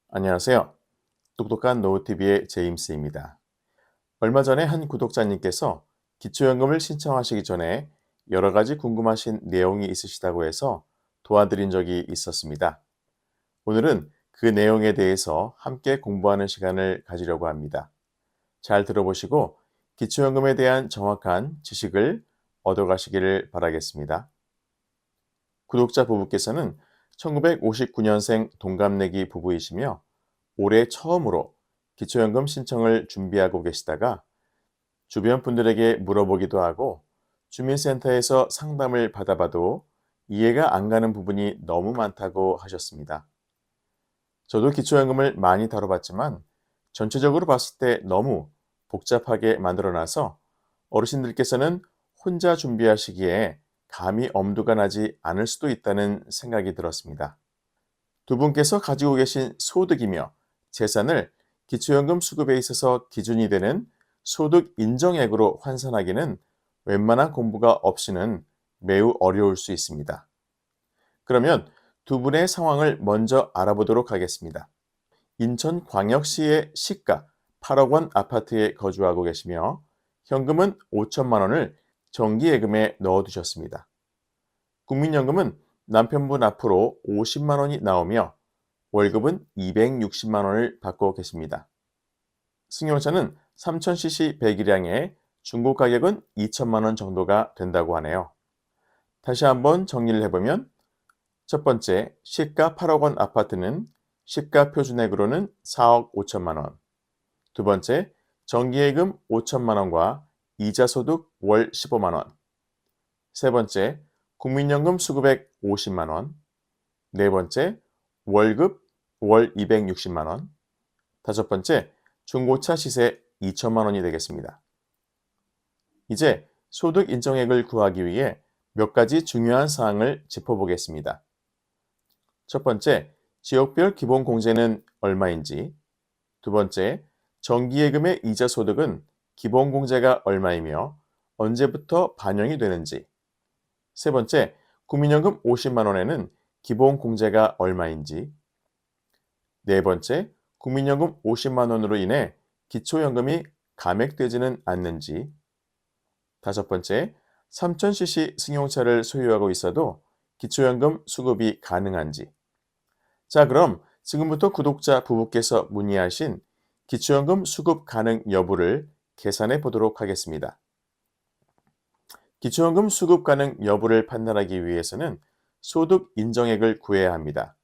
안녕하세요. 똑똑한 노후TV의 제임스입니다. 얼마 전에 한 구독자님께서 기초연금을 신청하시기 전에 여러 가지 궁금하신 내용이 있으시다고 해서 도와드린 적이 있었습니다. 오늘은 그 내용에 대해서 함께 공부하는 시간을 가지려고 합니다. 잘 들어보시고 기초연금에 대한 정확한 지식을 얻어가시기를 바라겠습니다. 구독자 부부께서는 1959년생 동갑내기 부부이시며 올해 처음으로 기초연금 신청을 준비하고 계시다가 주변 분들에게 물어보기도 하고 주민센터에서 상담을 받아봐도 이해가 안 가는 부분이 너무 많다고 하셨습니다. 저도 기초연금을 많이 다뤄봤지만 전체적으로 봤을 때 너무 복잡하게 만들어놔서 어르신들께서는 혼자 준비하시기에 감이 엄두가 나지 않을 수도 있다는 생각이 들었습니다. 두 분께서 가지고 계신 소득이며 재산을 기초연금 수급에 있어서 기준이 되는 소득 인정액으로 환산하기는 웬만한 공부가 없이는 매우 어려울 수 있습니다. 그러면 두 분의 상황을 먼저 알아보도록 하겠습니다. 인천광역시의 시가 8억 원 아파트에 거주하고 계시며 현금은 5천만 원을 정기예금에 넣어두셨습니다. 국민연금은 남편분 앞으로 50만 원이 나오며 월급은 260만 원을 받고 계십니다. 승용차는 3000cc 배기량에 중고 가격은 2천만 원 정도가 된다고 하네요. 다시 한번 정리를 해보면 첫 번째, 시가 8억 원 아파트는 시가 표준액으로는 4억 5천만 원. 두 번째, 정기예금 5천만 원과 이자소득 월 15만 원. 세 번째, 국민연금 수급액 50만 원. 네 번째, 월급 월 260만 원. 다섯 번째, 중고차 시세 2천만 원이 되겠습니다. 이제 소득 인정액을 구하기 위해 몇 가지 중요한 사항을 짚어보겠습니다. 첫 번째, 지역별 기본 공제는 얼마인지. 두 번째, 정기예금의 이자 소득은 기본 공제가 얼마이며 언제부터 반영이 되는지. 세 번째, 국민연금 50만 원에는 기본 공제가 얼마인지. 네 번째, 국민연금 50만 원으로 인해 기초연금이 감액되지는 않는지. 다섯 번째, 3000cc 승용차를 소유하고 있어도 기초연금 수급이 가능한지. 자, 그럼 지금부터 구독자 부부께서 문의하신 기초연금 수급 가능 여부를 계산해 보도록 하겠습니다. 기초연금 수급 가능 여부를 판단하기 위해서는 소득 인정액을 구해야 합니다.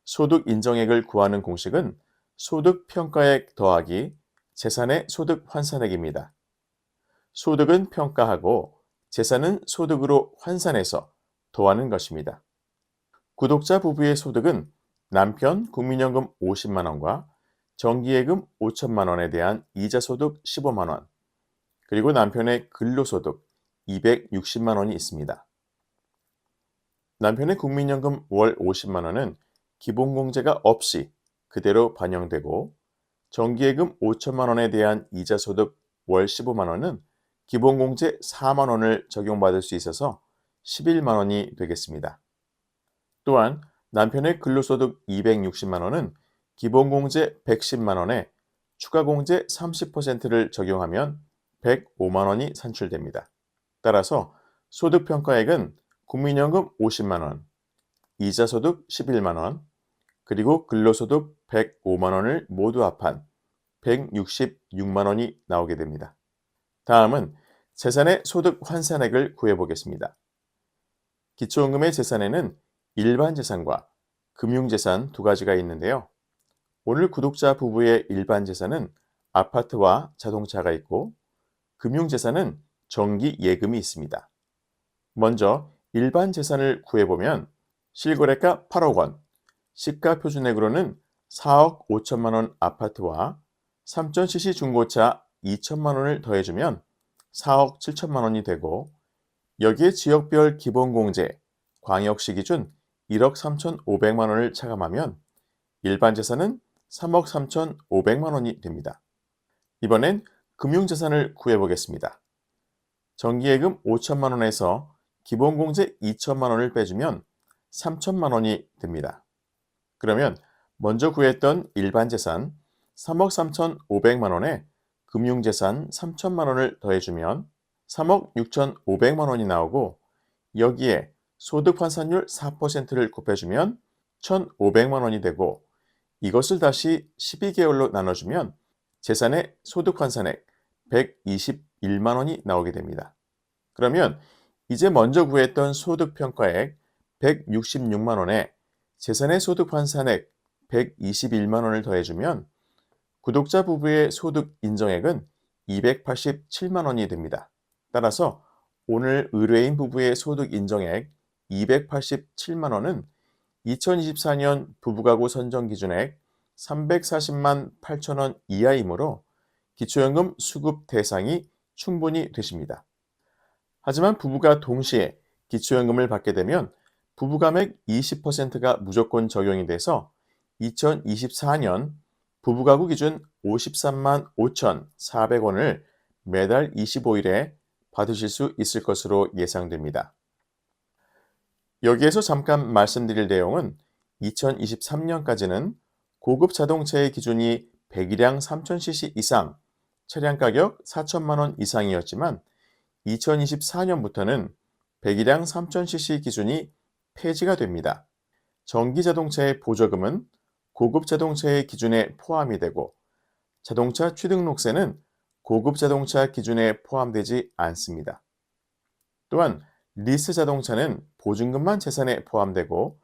소득 인정액을 구하는 공식은 소득 평가액 더하기 재산의 소득 환산액입니다. 소득은 평가하고 재산은 소득으로 환산해서 더하는 것입니다. 구독자 부부의 소득은 남편 국민연금 50만 원과 정기예금 5천만 원에 대한 이자소득 15만 원, 그리고 남편의 근로소득 260만 원이 있습니다. 남편의 국민연금 월 50만 원은 기본공제가 없이 그대로 반영되고 정기예금 5천만 원에 대한 이자소득 월 15만 원은 기본공제 4만 원을 적용받을 수 있어서 11만 원이 되겠습니다. 또한 남편의 근로소득 260만 원은 기본공제 110만 원에 추가공제 30%를 적용하면 105만 원이 산출됩니다. 따라서 소득평가액은 국민연금 50만 원, 이자소득 11만 원, 그리고 근로소득 105만 원을 모두 합한 166만 원이 나오게 됩니다. 다음은 재산의 소득 환산액을 구해보겠습니다. 기초연금의 재산에는 일반 재산과 금융재산 두 가지가 있는데요. 오늘 구독자 부부의 일반 재산은 아파트와 자동차가 있고 금융재산은 정기 예금이 있습니다. 먼저 일반 재산을 구해보면 실거래가 8억 원, 시가 표준액으로는 4억 5천만 원 아파트와 3000cc 중고차 2천만 원을 더해주면 4억 7천만 원이 되고 여기에 지역별 기본공제, 광역시 기준 1억 3,500만 원을 차감하면 일반 재산은 3억 3,500만 원이 됩니다. 이번엔 금융재산을 구해보겠습니다. 정기예금 5천만 원에서 기본공제 2천만 원을 빼주면 3천만 원이 됩니다. 그러면 먼저 구했던 일반 재산 3억 3,500만 원에 금융재산 3천만 원을 더해주면 3억 6,500만 원이 나오고 여기에 소득 환산율 4%를 곱해주면 1,500만 원이 되고 이것을 다시 12개월로 나눠주면 재산의 소득 환산액 121만 원이 나오게 됩니다. 그러면 이제 먼저 구했던 소득 평가액 166만 원에 재산의 소득 환산액 121만 원을 더해주면 구독자 부부의 소득 인정액은 287만 원이 됩니다. 따라서 오늘 의뢰인 부부의 소득 인정액 287만 원은 2024년 부부가구 선정 기준액 340만 8천 원 이하이므로 기초연금 수급 대상이 충분히 되십니다. 하지만 부부가 동시에 기초연금을 받게 되면 부부감액 20%가 무조건 적용이 돼서 2024년 부부가구 기준 53만 5,400원을 매달 25일에 받으실 수 있을 것으로 예상됩니다. 여기에서 잠깐 말씀드릴 내용은 2023년까지는 고급 자동차의 기준이 배기량 3000cc 이상, 차량 가격 4천만 원 이상이었지만 2024년부터는 배기량 3000cc 기준이 폐지가 됩니다. 전기 자동차의 보조금은 고급 자동차의 기준에 포함이 되고 자동차 취등록세는 고급 자동차 기준에 포함되지 않습니다. 또한 리스 자동차는 보증금만 재산에 포함되고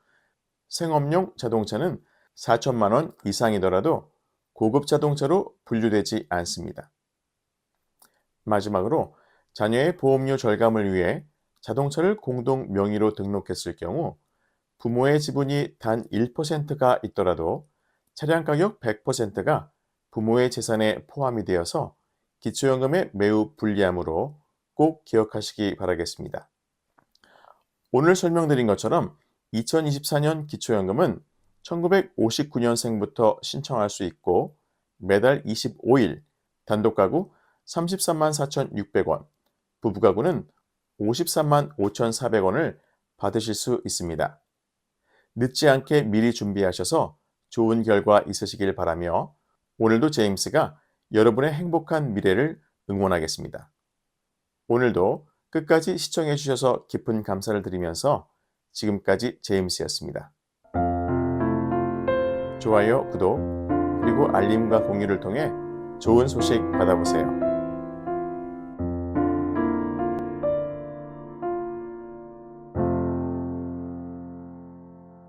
생업용 자동차는 4천만 원 이상이더라도 고급 자동차로 분류되지 않습니다. 마지막으로 자녀의 보험료 절감을 위해 자동차를 공동 명의로 등록했을 경우 부모의 지분이 단 1%가 있더라도 차량 가격 100%가 부모의 재산에 포함이 되어서 기초연금에 매우 불리하므로 꼭 기억하시기 바라겠습니다. 오늘 설명드린 것처럼 2024년 기초연금은 1959년생부터 신청할 수 있고 매달 25일 단독가구 33만 4,600원, 부부가구는 53만 5,400원을 받으실 수 있습니다. 늦지 않게 미리 준비하셔서 좋은 결과 있으시길 바라며 오늘도 제임스가 여러분의 행복한 미래를 응원하겠습니다. 오늘도 끝까지 시청해 주셔서 깊은 감사를 드리면서 지금까지 제임스였습니다. 좋아요, 구독, 그리고 알림과 공유를 통해 좋은 소식 받아보세요.